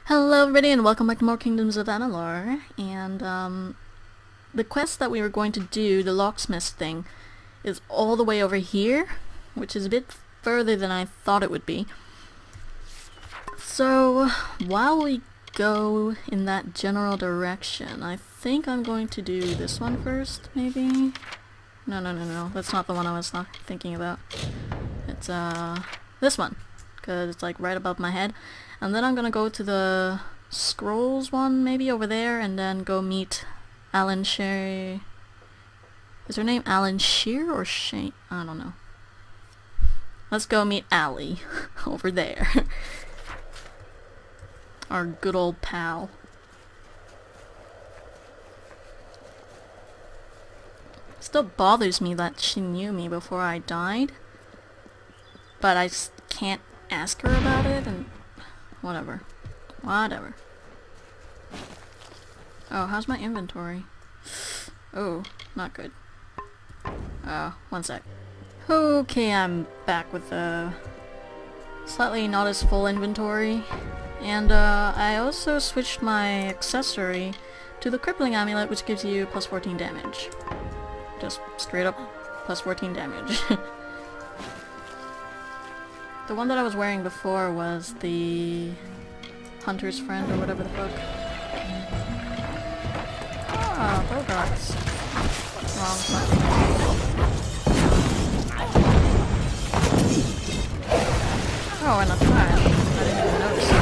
Hello everybody and welcome back to more Kingdoms of Amalur, and the quest that we were going to do, the locksmith thing, is all the way over here, which is a bit further than I thought it would be. So while we go in that general direction, I think I'm going to do this one first, maybe? No, that's not the one I was thinking about. It's this one, because it's like right above my head. And then I'm gonna go to the scrolls one, maybe over there, and then go meet Alan Shear. Is her name Alan Shear or Shane? I don't know. Let's go meet Allie over there. Our good old pal. Still bothers me that she knew me before I died, but I just can't ask her about it, and whatever. Oh, how's my inventory? Oh, not good. One sec. Okay, I'm back with a slightly not as full inventory. And, I also switched my accessory to the crippling amulet, which gives you plus 14 damage. Just straight up plus 14 damage. The one that I was wearing before was the Hunter's Friend or whatever the fuck. Ah, Bogarts. Wrong fucking. Oh, and a fire. I didn't even notice it.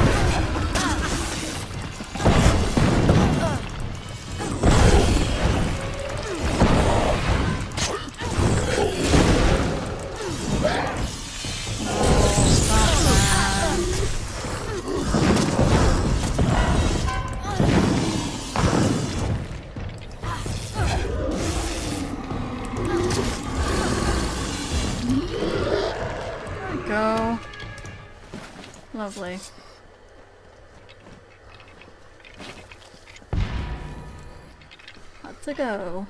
Go. Lovely. Let's go.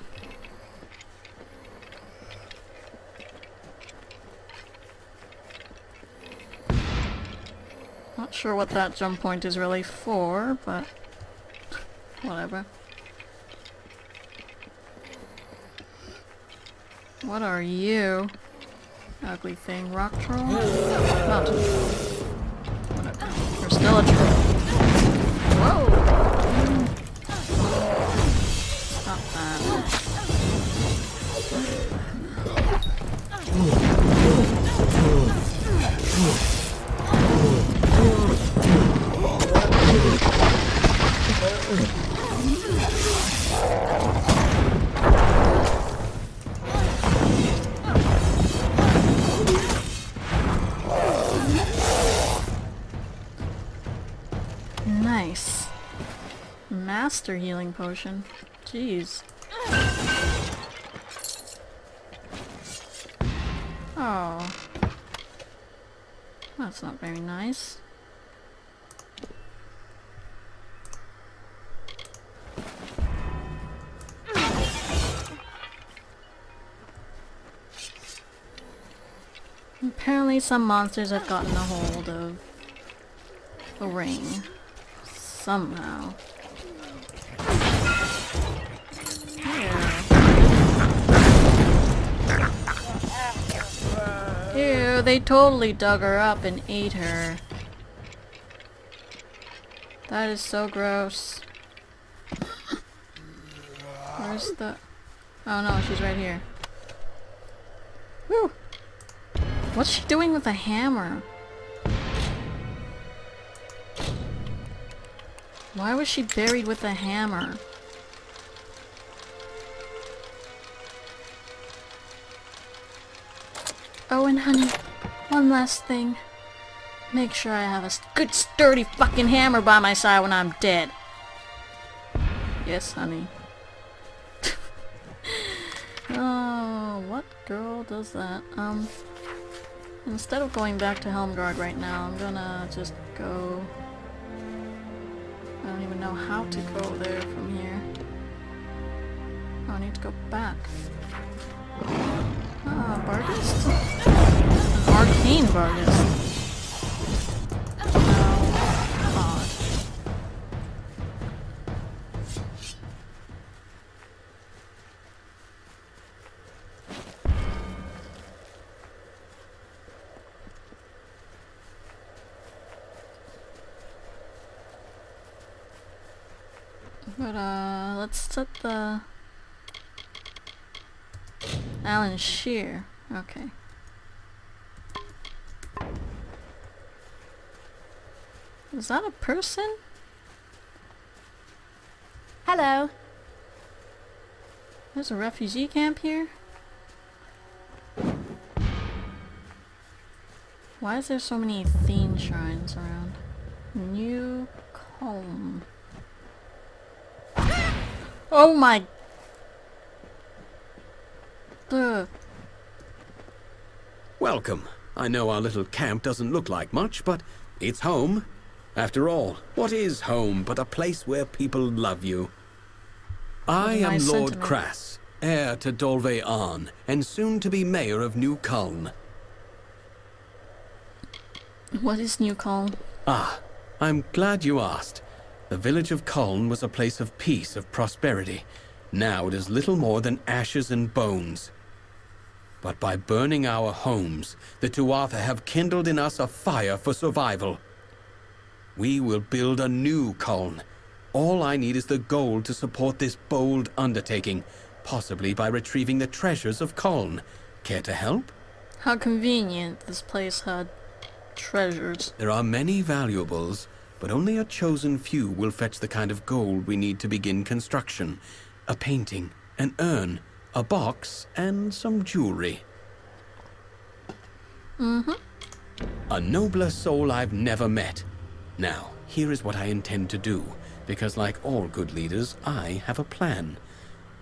Not sure what that jump point is really for, but whatever. What are you? Ugly thing. Rock troll? Mountain troll. Whatever. You're still a troll. Whoa! Stop that. Nice. Master healing potion. Jeez. Oh. That's not very nice. Apparently some monsters have gotten a hold of a ring. Somehow. Ew, they totally dug her up and ate her. That is so gross. Where's the... Oh no, she's right here. Whew! What's she doing with a hammer? Why was she buried with a hammer? Oh, and honey, one last thing. Make sure I have a good sturdy fucking hammer by my side when I'm dead. Yes, honey. Oh, what girl does that? Instead of going back to Helmgard right now, I'm gonna just go... I don't even know how to go there from here. Oh, I need to go back. Ah, Barghest? An arcane Barghest. No. Odd. But let's set the Alan Shear. Okay. Is that a person? Hello. There's a refugee camp here? Why is there so many Athene shrines around? New comb. Oh my... Ugh. Welcome. I know our little camp doesn't look like much, but it's home. After all, what is home but a place where people love you? I am Nice Lord sentiment. Crass, heir to Dolve Arn, and soon to be mayor of New Culm. What is New Calm? Ah, I'm glad you asked. The village of Culm was a place of peace, of prosperity. Now it is little more than ashes and bones. But by burning our homes, the Tuatha have kindled in us a fire for survival. We will build a new Culm. All I need is the gold to support this bold undertaking, possibly by retrieving the treasures of Culm. Care to help? How convenient this place had treasures. There are many valuables, but only a chosen few will fetch the kind of gold we need to begin construction. A painting, an urn, a box, and some jewelry. A nobler soul I've never met. Now, here is what I intend to do, because like all good leaders, I have a plan.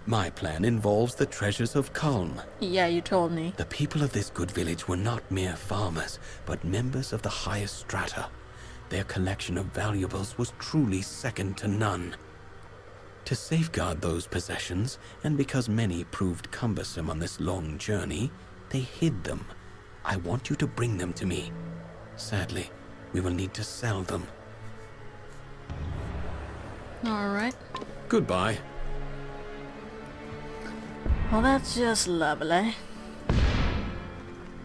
My plan involves the treasures of Culm. Yeah, you told me. The people of this good village were not mere farmers, but members of the highest strata. Their collection of valuables was truly second to none. To safeguard those possessions, and because many proved cumbersome on this long journey, they hid them. I want you to bring them to me. Sadly, we will need to sell them. Alright. Goodbye. Well, that's just lovely.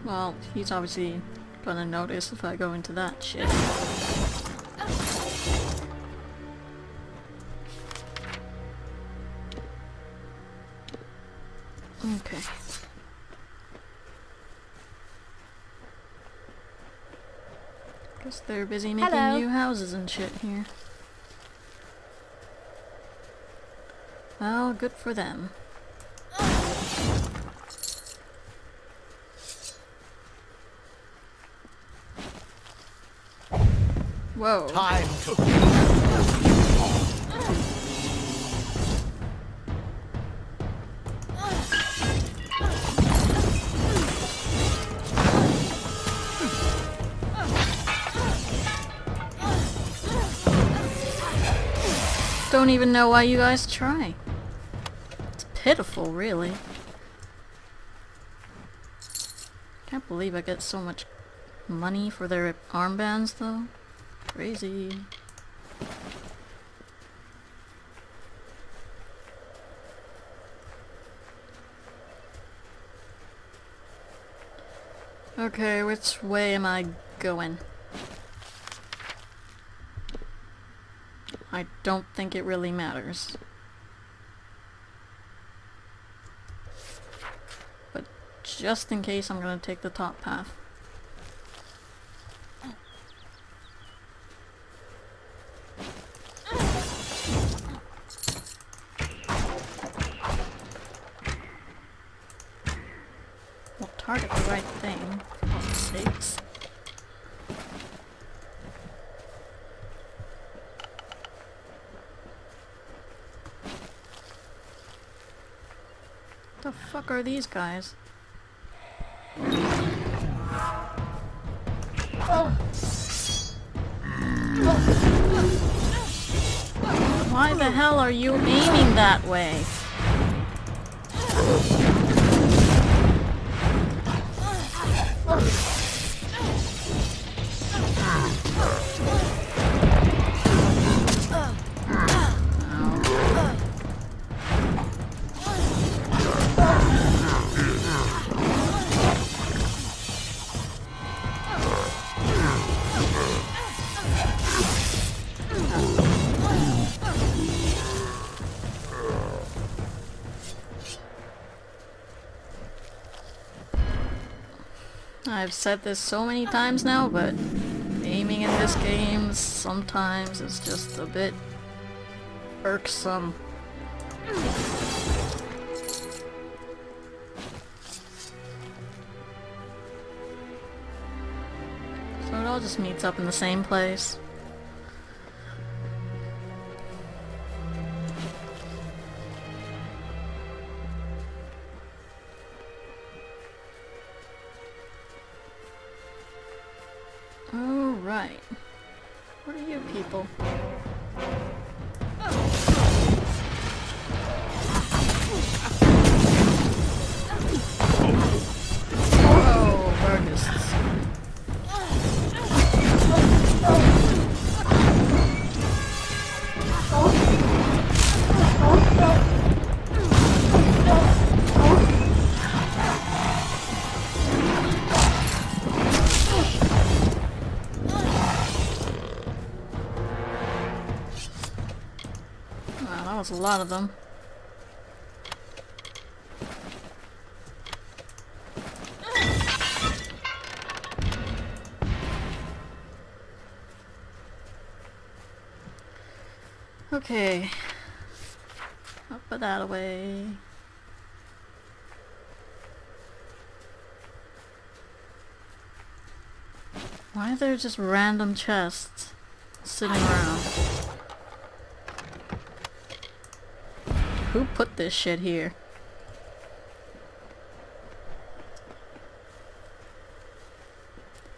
Well, he's obviously gonna notice if I go into that shit. Okay. Guess they're busy making Hello. new houses and shit here. Well, good for them. Whoa. Time to... Don't even know why you guys try. It's pitiful, really. Can't believe I get so much money for their armbands, though. Crazy. Okay, which way am I going? I don't think it really matters. But just in case, I'm gonna take the top path. We'll target the right thing, for God's sakes. What the fuck are these guys? Why the hell are you aiming that way? I've said this so many times now, but aiming in this game sometimes is just a bit irksome. So it all just meets up in the same place. Alright. What are you people? Oh, Vargists. Wow, that was a lot of them. Okay. I'll put that away. Why are there just random chests sitting around? Who put this shit here?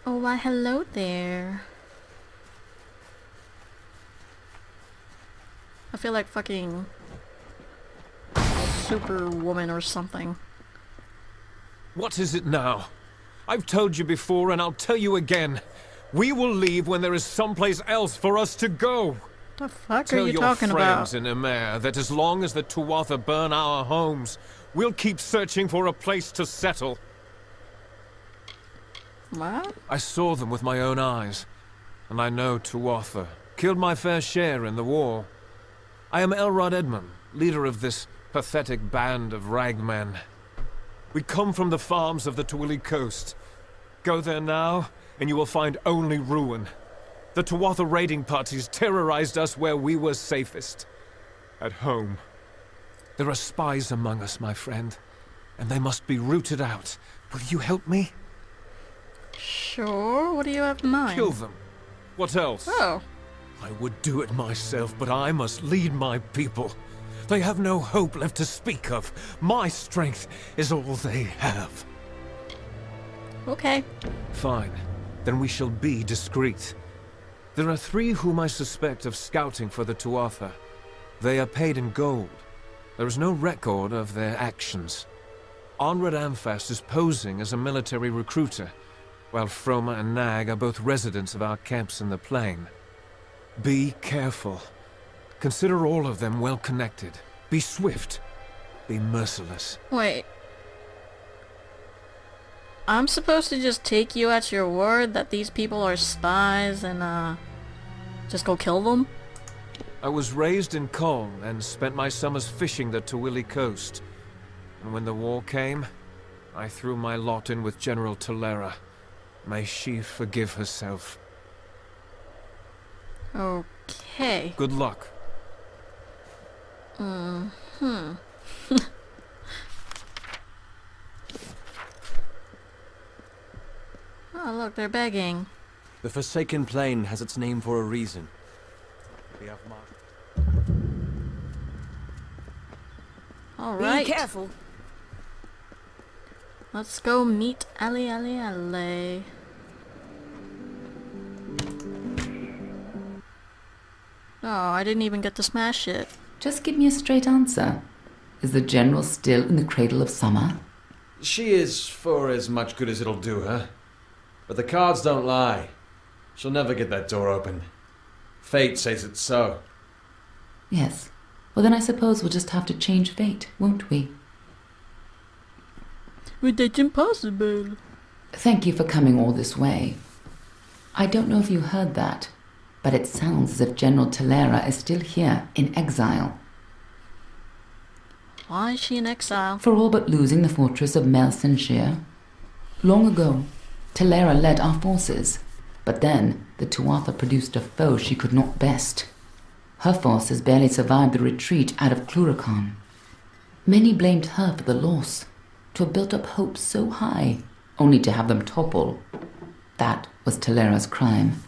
Oh, why hello there. I feel like fucking Superwoman or something. What is it now? I've told you before and I'll tell you again. We will leave when there is someplace else for us to go. The fuck Tell are you your talking friends about? in Emer that as long as the Tuatha burn our homes, we'll keep searching for a place to settle. What? I saw them with my own eyes, and I know Tuatha. Killed my fair share in the war. I am Elrod Edmund, leader of this pathetic band of ragmen. We come from the farms of the Twili coast. Go there now, and you will find only ruin. The Tuatha raiding parties terrorized us where we were safest. At home. There are spies among us, my friend, and they must be rooted out. Will you help me? Sure, what do you have in mind? Kill them. What else? Oh. I would do it myself, but I must lead my people. They have no hope left to speak of. My strength is all they have. Okay. Fine. Then we shall be discreet. There are 3 whom I suspect of scouting for the Tuatha. They are paid in gold. There is no record of their actions. Onred Amphast is posing as a military recruiter, while Froma and Nag are both residents of our camps in the plain. Be careful. Consider all of them well connected. Be swift. Be merciless. Wait. I'm supposed to just take you at your word that these people are spies and, just go kill them? I was raised in Coln and spent my summers fishing the Twili coast. And when the war came, I threw my lot in with General Talera. May she forgive herself. Okay. Good luck. Mm-hmm. Oh, look, they're begging. The Forsaken Plain has its name for a reason. We have Alright. Be careful. Let's go meet Ali. Oh, I didn't even get to smash it. Just give me a straight answer. Is the General still in the cradle of summer? She is for as much good as it'll do her. But the cards don't lie. She'll never get that door open. Fate says it's so. Yes. Well, then I suppose we'll just have to change fate, won't we? But that's impossible. Thank you for coming all this way. I don't know if you heard that, but it sounds as if General Talera is still here, in exile. Why is she in exile? For all but losing the fortress of Melsenshire. Long ago, Talera led our forces, but then the Tuatha produced a foe she could not best. Her forces barely survived the retreat out of Cluracan. Many blamed her for the loss, to have built up hopes so high, only to have them topple. That was Talera's crime,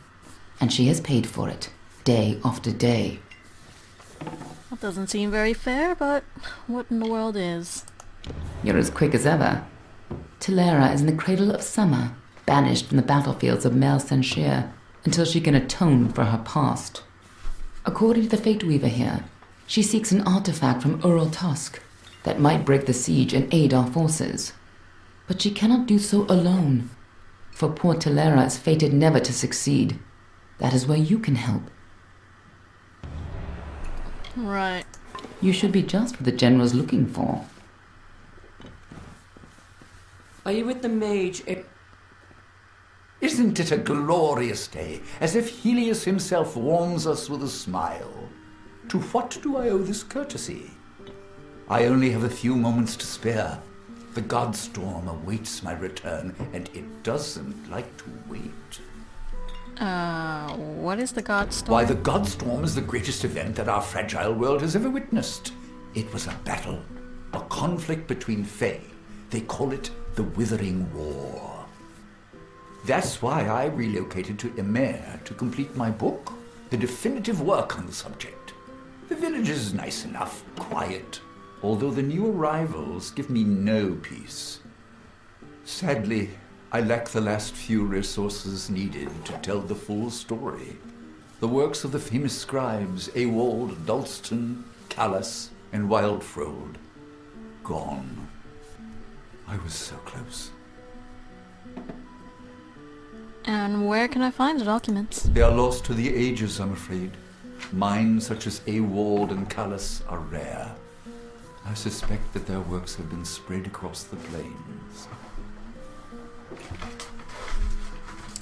and she has paid for it, day after day. That doesn't seem very fair, but what in the world is? You're as quick as ever. Talera is in the cradle of summer, banished from the battlefields of Mel Senshir until she can atone for her past. According to the Fate Weaver here, she seeks an artifact from Ural Tusk that might break the siege and aid our forces. But she cannot do so alone, for poor Talera is fated never to succeed. That is where you can help. Right. You should be just what the general's looking for. Are you with the mage? Isn't it a glorious day, as if Helios himself warms us with a smile? To what do I owe this courtesy? I only have a few moments to spare. The Godstorm awaits my return, and it doesn't like to wait. What is the Godstorm? Why, the Godstorm is the greatest event that our fragile world has ever witnessed. It was a battle, a conflict between Fae. They call it the Withering War. That's why I relocated to Emer to complete my book, the definitive work on the subject. The village is nice enough, quiet, although the new arrivals give me no peace. Sadly, I lack the last few resources needed to tell the full story. The works of the famous scribes Ewald, Dalston, Callas, and Wildfrold. Gone. I was so close. And where can I find the documents? They are lost to the ages, I'm afraid. Minds such as Ewald and Callas are rare. I suspect that their works have been spread across the plains.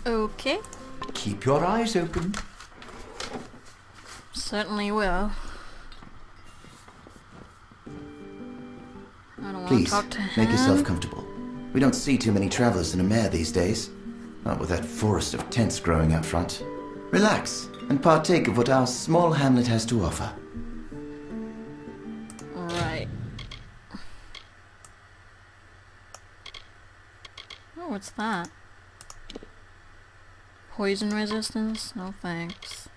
Okay. Keep your eyes open. Certainly will. I don't want to Please, talk to him. make yourself comfortable. We don't see too many travelers in Emer these days. Not with that forest of tents growing out front. Relax and partake of what our small hamlet has to offer. Right. Oh, what's that? Poison resistance? No thanks.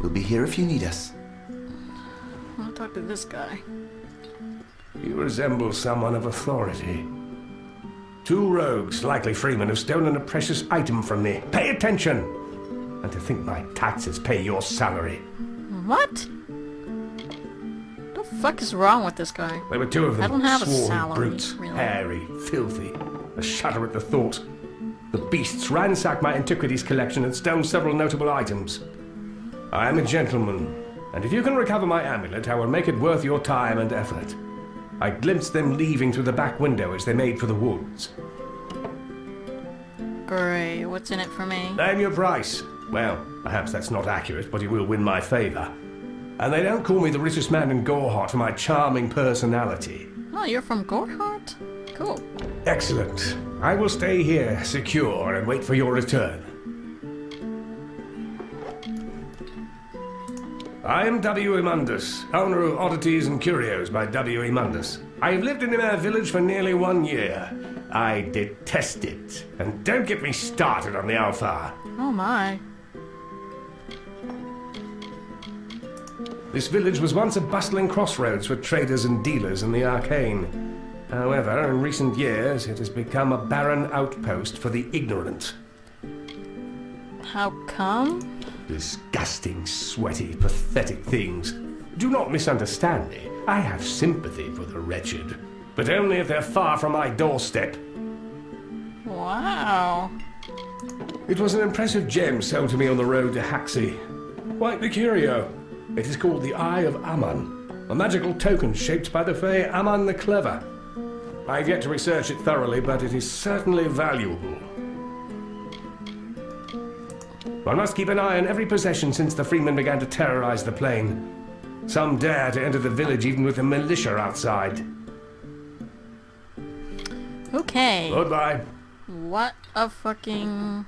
We'll be here if you need us. I'll talk to this guy. You resemble someone of authority. Two rogues, likely freemen, have stolen a precious item from me. Pay attention! And to think my taxes pay your salary. What? The fuck is wrong with this guy? There were two of them. I don't have a swarthy salary, brutes, really. hairy, filthy. A shudder at the thought. The beasts ransacked my antiquities collection and stole several notable items. I am a gentleman, and if you can recover my amulet, I will make it worth your time and effort. I glimpsed them leaving through the back window as they made for the woods. Great, what's in it for me? Name your price. Well, perhaps that's not accurate, but you will win my favor. And they don't call me the richest man in Goreheart for my charming personality. Oh, you're from Goreheart? Cool. Excellent. I will stay here, secure, and wait for your return. I am W. Mundus, owner of Oddities and Curios by W. Mundus. I have lived in our village for nearly 1 year. I detest it. And don't get me started on the Alpha. Oh my. This village was once a bustling crossroads for traders and dealers in the arcane. However, in recent years, it has become a barren outpost for the ignorant. How come? Disgusting, sweaty, pathetic things. Do not misunderstand me. I have sympathy for the wretched, but only if they're far from my doorstep. Wow. It was an impressive gem sold to me on the road to Haxi. Quite the curio. It is called the Eye of Aman, a magical token shaped by the Fae Aman the Clever. I've yet to research it thoroughly, but it is certainly valuable. One must keep an eye on every possession since the freemen began to terrorize the plain. Some dare to enter the village even with a militia outside. Okay. Goodbye. What a fucking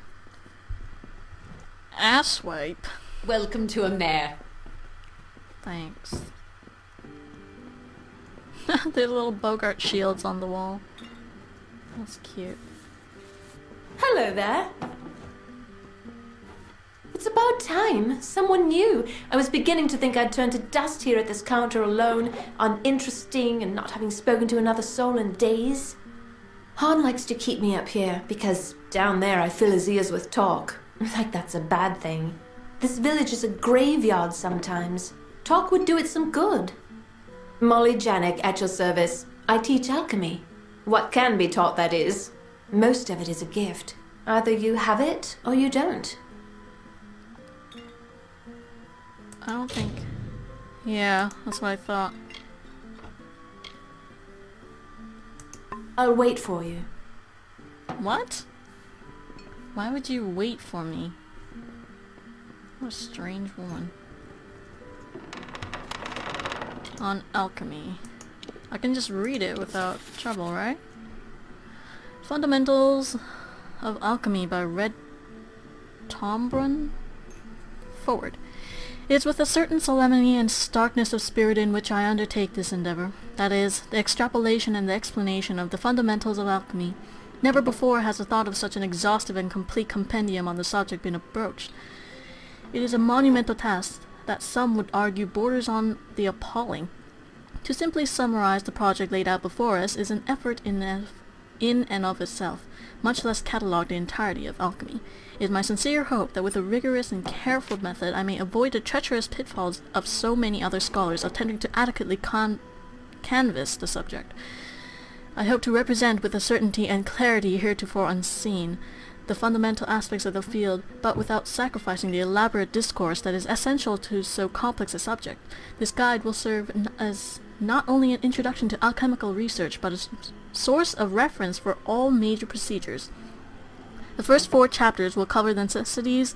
asswipe. Welcome to a mare. Thanks. There's little Bogart shields on the wall. That's cute. Hello there. It's about time. Someone new. I was beginning to think I'd turned to dust here at this counter alone, uninteresting and not having spoken to another soul in days. Han likes to keep me up here because down there I fill his ears with talk. Like that's a bad thing. This village is a graveyard sometimes. Talk would do it some good. Molly Janik at your service. I teach alchemy. What can be taught, that is. Most of it is a gift. Either you have it or you don't. I don't think... Yeah, that's what I thought. I'll wait for you. What? Why would you wait for me? What a strange woman. On alchemy. I can just read it without trouble, right? Fundamentals of Alchemy by Red Tombrun? Forward. It is with a certain solemnity and starkness of spirit in which I undertake this endeavor. That is, the extrapolation and the explanation of the fundamentals of alchemy. Never before has a thought of such an exhaustive and complete compendium on the subject been approached. It is a monumental task that some would argue borders on the appalling. To simply summarize the project laid out before us is an effort in and of itself, much less catalogue the entirety of alchemy. It is my sincere hope that with a rigorous and careful method I may avoid the treacherous pitfalls of so many other scholars attempting to adequately canvass the subject. I hope to represent with a certainty and clarity heretofore unseen the fundamental aspects of the field, but without sacrificing the elaborate discourse that is essential to so complex a subject. This guide will serve as not only an introduction to alchemical research, but a source of reference for all major procedures. The first 4 chapters will cover the necessities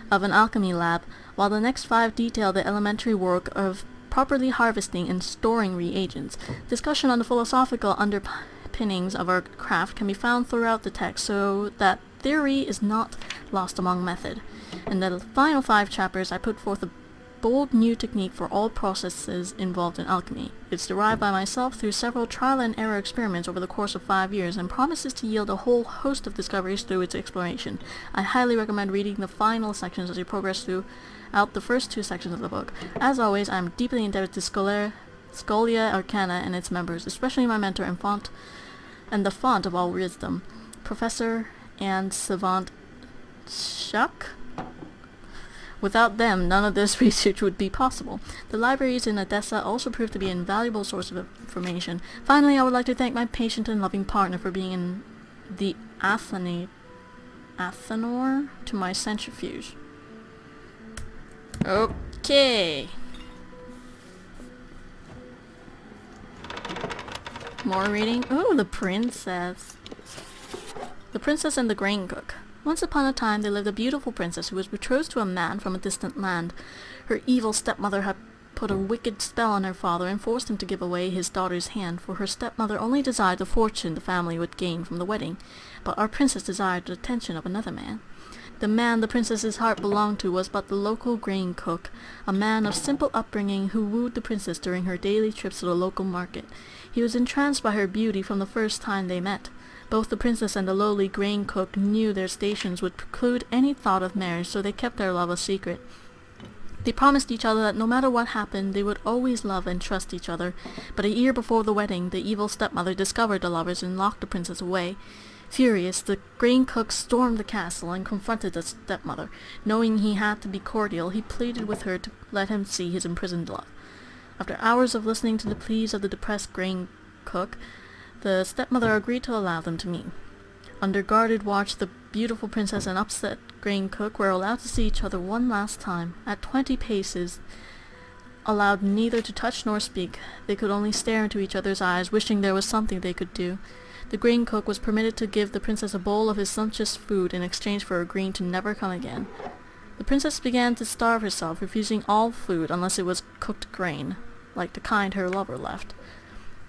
of an alchemy lab, while the next 5 detail the elementary work of properly harvesting and storing reagents. Discussion on the philosophical underpinnings of our craft can be found throughout the text, so that theory is not lost among method. In the final 5 chapters I put forth a bold new technique for all processes involved in alchemy. It's derived by myself through several trial and error experiments over the course of 5 years and promises to yield a whole host of discoveries through its exploration. I highly recommend reading the final sections as you progress throughout the first 2 sections of the book. As always, I am deeply indebted to Scholia Arcana and its members, especially my mentor and the font of all wisdom, Professor and Savant Shuck. Without them, none of this research would be possible. The libraries in Odessa also proved to be an invaluable source of information. Finally, I would like to thank my patient and loving partner for being in the Athenor to my centrifuge. Okay. More reading. Ooh, the princess. The Princess and the Grain Cook. Once upon a time there lived a beautiful princess who was betrothed to a man from a distant land. Her evil stepmother had put a wicked spell on her father and forced him to give away his daughter's hand, for her stepmother only desired the fortune the family would gain from the wedding, but our princess desired the attention of another man. The man the princess's heart belonged to was but the local grain cook, a man of simple upbringing who wooed the princess during her daily trips to the local market. He was entranced by her beauty from the first time they met. Both the princess and the lowly grain cook knew their stations would preclude any thought of marriage, so they kept their love a secret. They promised each other that no matter what happened, they would always love and trust each other. But a year before the wedding, the evil stepmother discovered the lovers and locked the princess away. Furious, the grain cook stormed the castle and confronted the stepmother. Knowing he had to be cordial, he pleaded with her to let him see his imprisoned love. After hours of listening to the pleas of the depressed grain cook, the stepmother agreed to allow them to meet. Under guarded watch, the beautiful princess and upset grain cook were allowed to see each other one last time. At 20 paces, allowed neither to touch nor speak, they could only stare into each other's eyes, wishing there was something they could do. The grain cook was permitted to give the princess a bowl of his sumptuous food in exchange for agreeing to never come again. The princess began to starve herself, refusing all food unless it was cooked grain, like the kind her lover left.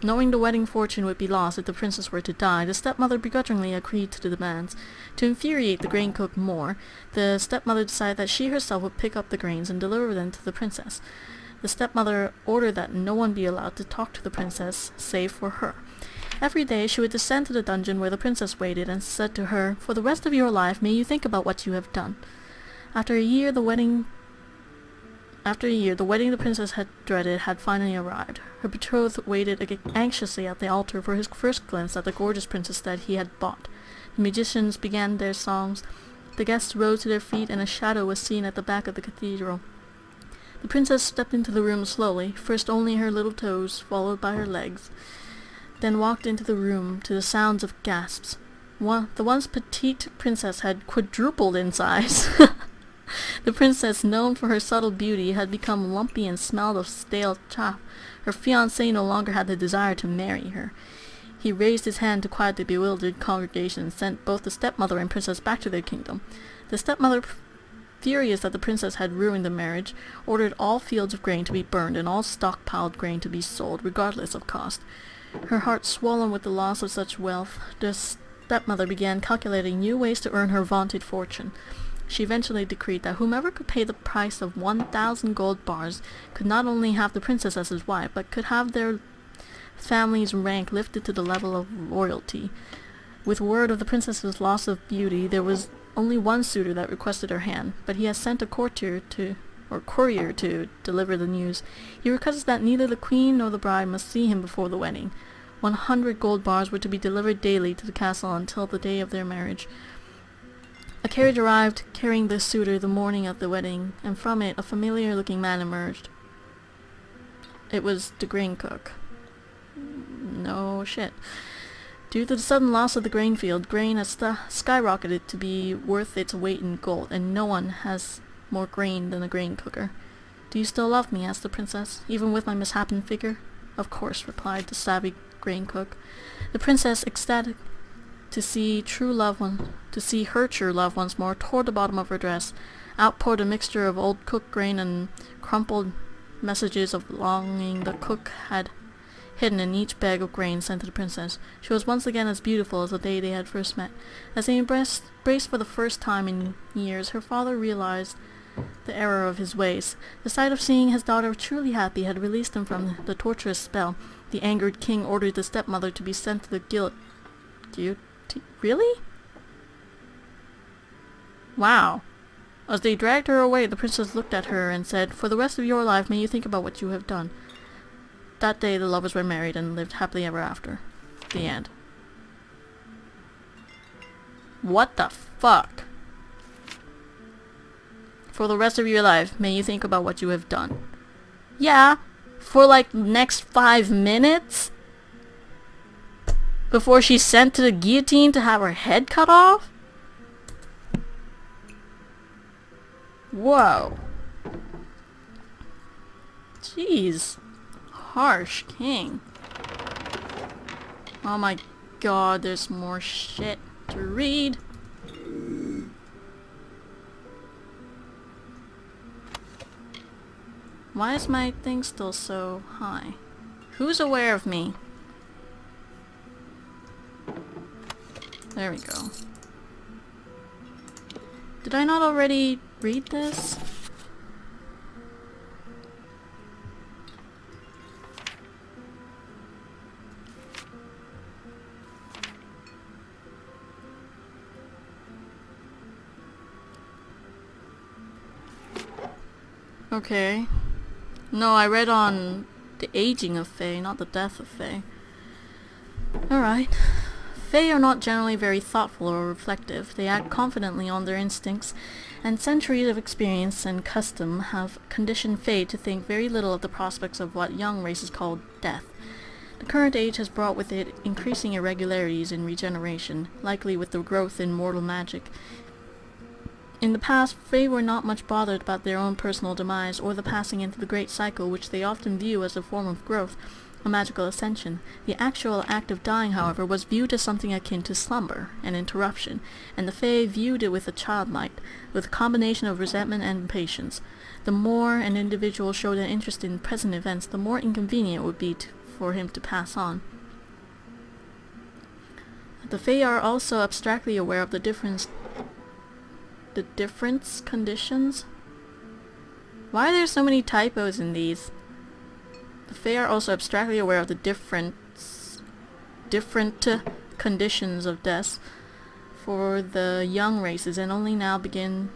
Knowing the wedding fortune would be lost if the princess were to die, the stepmother begrudgingly agreed to the demands. To infuriate the grain cook more, the stepmother decided that she herself would pick up the grains and deliver them to the princess. The stepmother ordered that no one be allowed to talk to the princess, save for her. Every day she would descend to the dungeon where the princess waited and said to her, "For the rest of your life may you think about what you have done." After a year, the wedding the princess had dreaded had finally arrived. Her betrothed waited anxiously at the altar for his first glimpse at the gorgeous princess that he had bought. The musicians began their songs. The guests rose to their feet, and a shadow was seen at the back of the cathedral. The princess stepped into the room slowly, first only her little toes, followed by her legs, then walked into the room to the sounds of gasps. The once petite princess had quadrupled in size. The princess, known for her subtle beauty, had become lumpy and smelled of stale chaff. Her fiancé no longer had the desire to marry her. He raised his hand to quiet the bewildered congregation and sent both the stepmother and princess back to their kingdom. The stepmother, furious that the princess had ruined the marriage, ordered all fields of grain to be burned and all stockpiled grain to be sold, regardless of cost. Her heart swollen with the loss of such wealth, the stepmother began calculating new ways to earn her vaunted fortune. She eventually decreed that whomever could pay the price of 1,000 gold bars could not only have the princess as his wife, but could have their family's rank lifted to the level of royalty. With word of the princess's loss of beauty, there was only one suitor that requested her hand, but he has sent a courier to deliver the news. He requests that neither the queen nor the bride must see him before the wedding. 100 gold bars were to be delivered daily to the castle until the day of their marriage. A carriage arrived, carrying the suitor the morning of the wedding, and from it a familiar-looking man emerged. It was the grain cook. No shit. Due to the sudden loss of the grain field, grain has skyrocketed to be worth its weight in gold, and no one has more grain than a grain cooker. "Do you still love me?" asked the princess, "even with my misshapen figure?" "Of course," replied the savvy grain cook. The princess, ecstatic to see her true love once more, tore the bottom of her dress, outpoured a mixture of old cooked grain and crumpled messages of longing the cook had hidden in each bag of grain sent to the princess. She was once again as beautiful as the day they had first met. As they embraced for the first time in years, her father realized the error of his ways. The sight of seeing his daughter truly happy had released him from the torturous spell. The angered king ordered the stepmother to be sent to the guillotine. Really? Wow. As they dragged her away, the princess looked at her and said, "For the rest of your life may you think about what you have done." That day the lovers were married and lived happily ever after. The end. What the fuck? For the rest of your life, may you think about what you have done. Yeah, for like the next 5 minutes? Before she's sent to the guillotine to have her head cut off? Whoa. Jeez. Harsh king. Oh my god, there's more shit to read. Why is my thing still so high? Who's aware of me? There we go. Did I not already read this? Okay. No, I read on the aging of Fae, not the death of Fae. Alright. Fae are not generally very thoughtful or reflective. They act confidently on their instincts, and centuries of experience and custom have conditioned Fae to think very little of the prospects of what young races call death. The current age has brought with it increasing irregularities in regeneration, likely with the growth in mortal magic. In the past, Fae were not much bothered about their own personal demise or the passing into the great cycle, which they often view as a form of growth. a magical ascension. The actual act of dying, however, was viewed as something akin to slumber, an interruption, and the Fae viewed it with a childmight, with a combination of resentment and impatience. The more an individual showed an interest in present events, the more inconvenient it would be for him to pass on. The Fae are also abstractly aware of the difference conditions? Why are there so many typos in these? The Fae are also abstractly aware of the different conditions of death for the young races, and only now beginning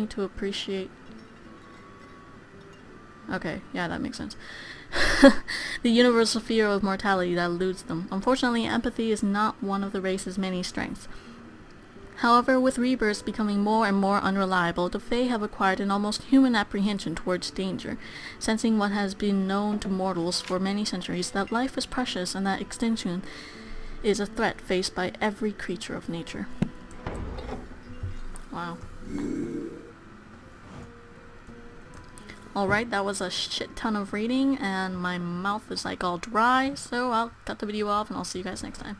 to appreciate. Okay, yeah, that makes sense. The universal fear of mortality that eludes them. Unfortunately, empathy is not one of the race's many strengths. However, with rebirths becoming more and more unreliable, the Fae have acquired an almost human apprehension towards danger, sensing what has been known to mortals for many centuries, that life is precious and that extinction is a threat faced by every creature of nature. Wow. Alright, that was a shit ton of reading, and my mouth is like all dry, so I'll cut the video off and I'll see you guys next time.